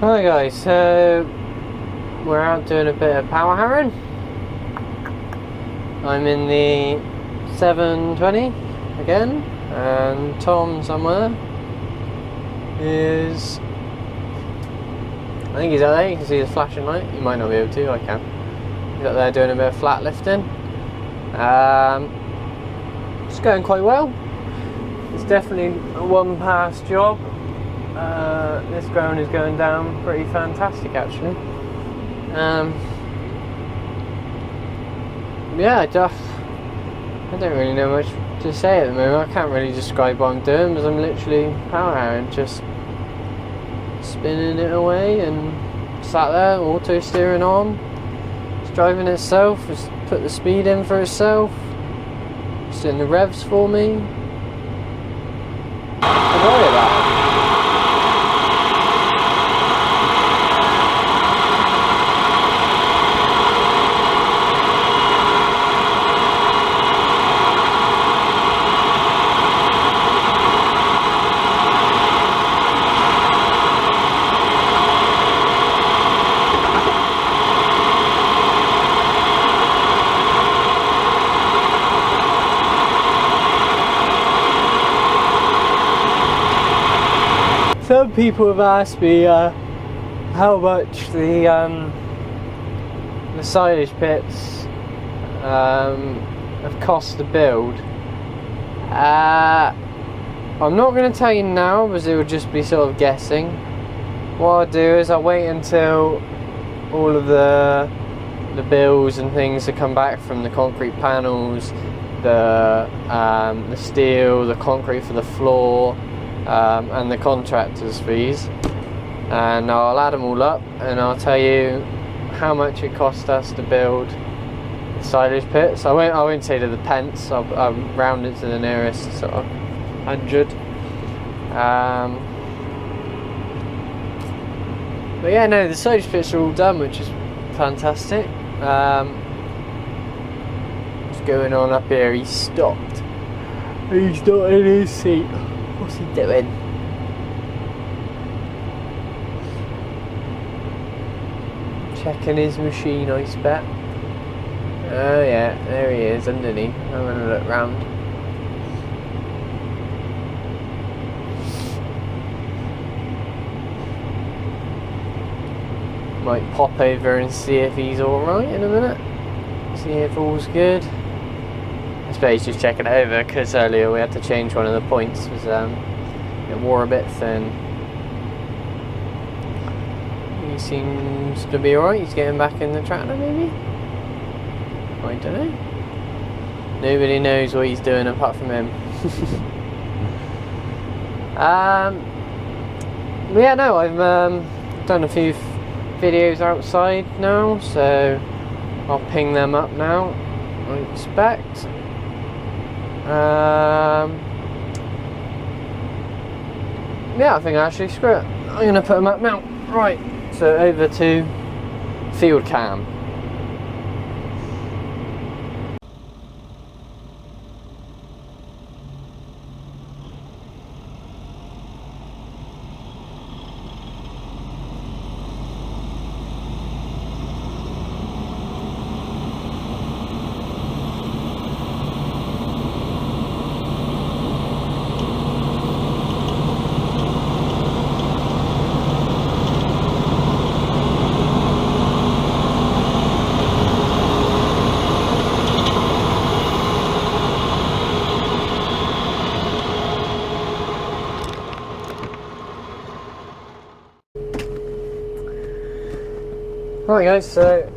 Hi guys, so we're out doing a bit of power harrowing. I'm in the 720 again, and Tom somewhere is, I think he's out there. You can see the flashing light. You might not be able to, I can. He's up there doing a bit of flat lifting. It's going quite well. It's definitely a one pass job. This ground is going down pretty fantastic actually. Yeah, I don't really know much to say at the moment. I can't really describe what I'm doing because I'm literally power harrowing, just spinning it away and sat there, auto steering on. It's driving itself, it's put the speed in for itself, it's doing the revs for me. Don't worry about it. Some people have asked me how much the silage pits have cost to build. I'm not going to tell you now because it would just be sort of guessing. What I'll do is I'll wait until all of the bills and things to come back from the concrete panels, the steel, the concrete for the floor, and the contractor's fees, and I'll add them all up and I'll tell you how much it cost us to build the silage pits. I won't say to the pence. I'll round it to the nearest sort of 100. But yeah, no, the silage pits are all done, which is fantastic. What's going on up here? He's stopped. He's not in his seat. What's he doing? Checking his machine, I bet. Oh yeah, there he is underneath. I'm gonna look round. Might pop over and see if he's alright in a minute. See if all's good. I suppose just checking it over because earlier we had to change one of the points because it wore a bit thin. He seems to be alright. He's getting back in the tractor maybe? I don't know. Nobody knows what he's doing apart from him. Yeah, no, I've done a few videos outside now, so I'll ping them up now, I expect. Yeah, I think actually screw it. I'm going to put them up now. Right, so over to field cam. Right guys, so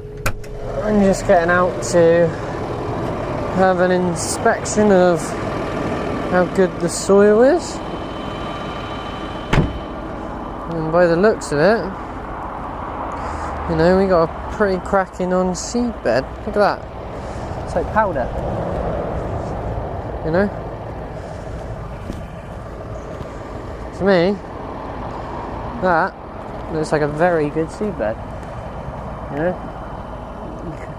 I'm just getting out to have an inspection of how good the soil is. And by the looks of it, you know, we got a pretty cracking on seed bed. Look at that. It's like powder. You know? To me, that looks like a very good seed bed. You know? I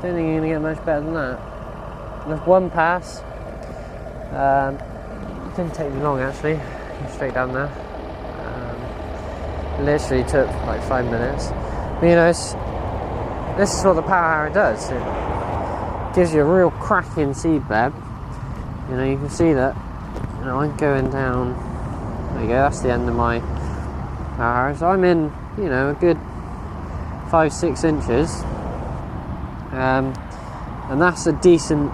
don't think you're going to get much better than that. That's one pass. It didn't take me long actually. Straight down there. Literally took like 5 minutes. But, you know, this is what the Powerharrow does. It gives you a real cracking seed bed. You know, you can see that. You know, I'm going down. There you go. That's the end of my Powerharrow. So I'm in, you know, a good 5-6 inches. And that's a decent,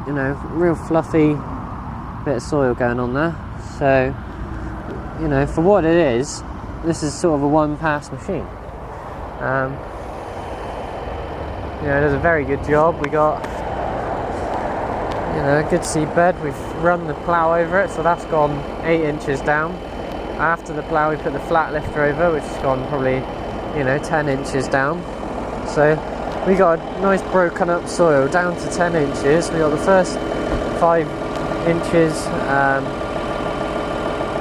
you know, real fluffy bit of soil going on there. So, you know, for what it is, this is sort of a one-pass machine. You know, it does a very good job. We got, you know, a good seed bed. We've run the plough over it, so that's gone 8 inches down. After the plough, we put the flat lifter over, which has gone probably, you know, 10 inches down. So we got a nice broken up soil down to 10 inches. We got the first 5 inches,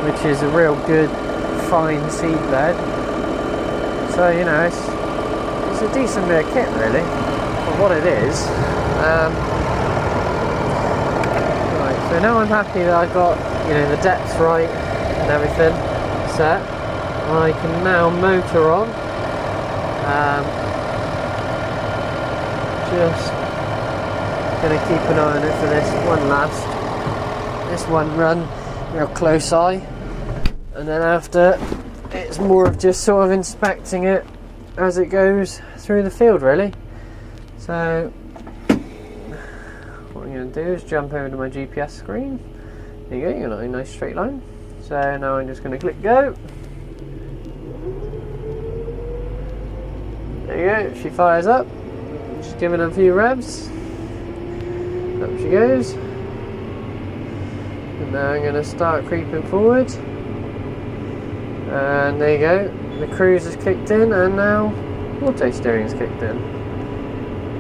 which is a real good fine seed bed. So, you know, it's a decent bit of kit really for what it is. Right, so now I'm happy that I've got, you know, the depths right and everything set. I can now motor on. Just gonna keep an eye on it for this one run, real close eye, and then after it's more of just sort of inspecting it as it goes through the field really. So what I'm going to do is jump over to my GPS screen. There you go, you've got a nice straight line. So now I'm just going to click go. There you go, she fires up. Just giving her a few revs. Up she goes. And now I'm going to start creeping forward. And there you go, the cruise has kicked in, and now auto steering's kicked in.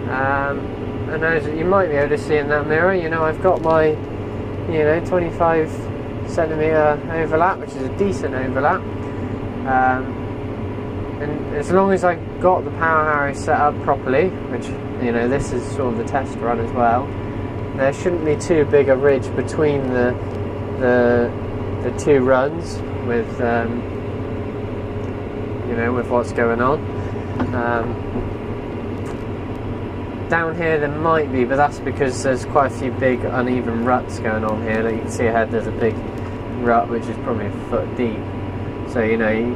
And as you might be able to see in that mirror, you know, I've got my, you know, 25 centimetre overlap, which is a decent overlap. And as long as I got the Powerharrow set up properly, which, you know, this is sort of the test run as well, there shouldn't be too big a ridge between the two runs with, you know, with what's going on. Down here there might be, but that's because there's quite a few big uneven ruts going on here. Like you can see ahead, there's a big rut which is probably a foot deep. So, you know, you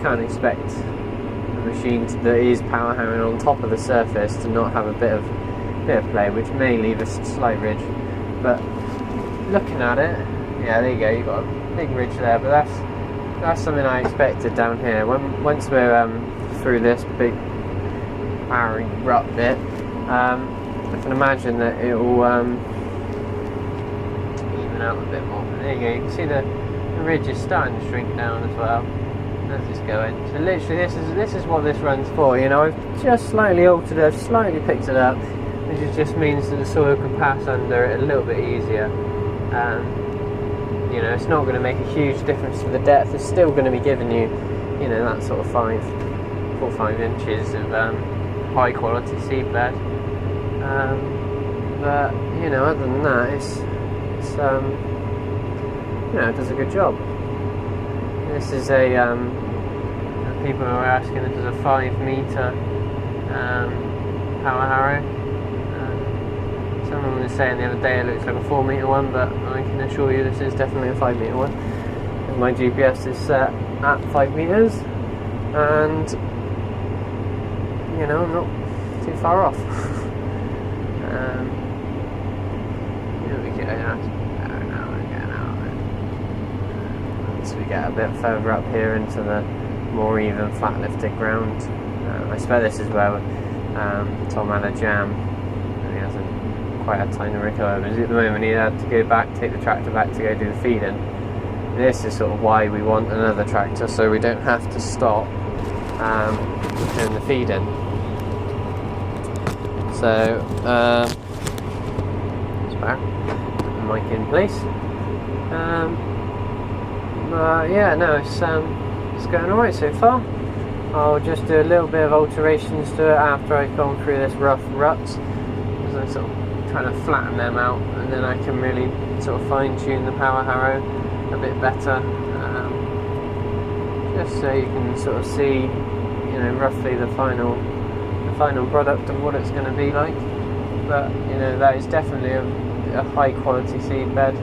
can't expect a machine that is Powerharrowing on top of the surface to not have a bit of play, which may leave a slight ridge. But looking at it, yeah, there you go, you've got a big ridge there, but that's something I expected down here. Once we're through this big powering rut bit, I can imagine that it will even out a bit more. There you go, you can see the ridge is starting to shrink down as well as it's going. So literally this is what this run's for. You know, I've just slightly altered it, I've slightly picked it up, which just means that the soil can pass under it a little bit easier. You know, it's not going to make a huge difference to the depth. It's still going to be giving you, you know, that sort of 4 or 5 inches of high quality seed bed. But you know, other than that, it's you know, it does a good job. This is a people are asking, this is a 5 metre Powerharrow. Someone was saying the other day it looks like a 4 metre one, but I can assure you this is definitely a 5 metre one. And my GPS is set at 5 metres, and you know, I'm not too far off. Here we go. Once we get a bit further up here into the more even flat lifted ground, I suppose this is where Tom had a jam. He hasn't quite had time to recover, but at the moment he had to go back, take the tractor back to go do the feeding. This is sort of why we want another tractor, so we don't have to stop doing the feeding. So it's back, put the mic in place. Yeah, no, it's going alright so far. I'll just do a little bit of alterations to it after I've gone through this rough ruts, because I'm sort of trying to flatten them out, and then I can really sort of fine tune the Powerharrow a bit better. just so you can sort of see, you know, roughly the final product of what it's going to be like. But you know, that is definitely a high quality seed bed.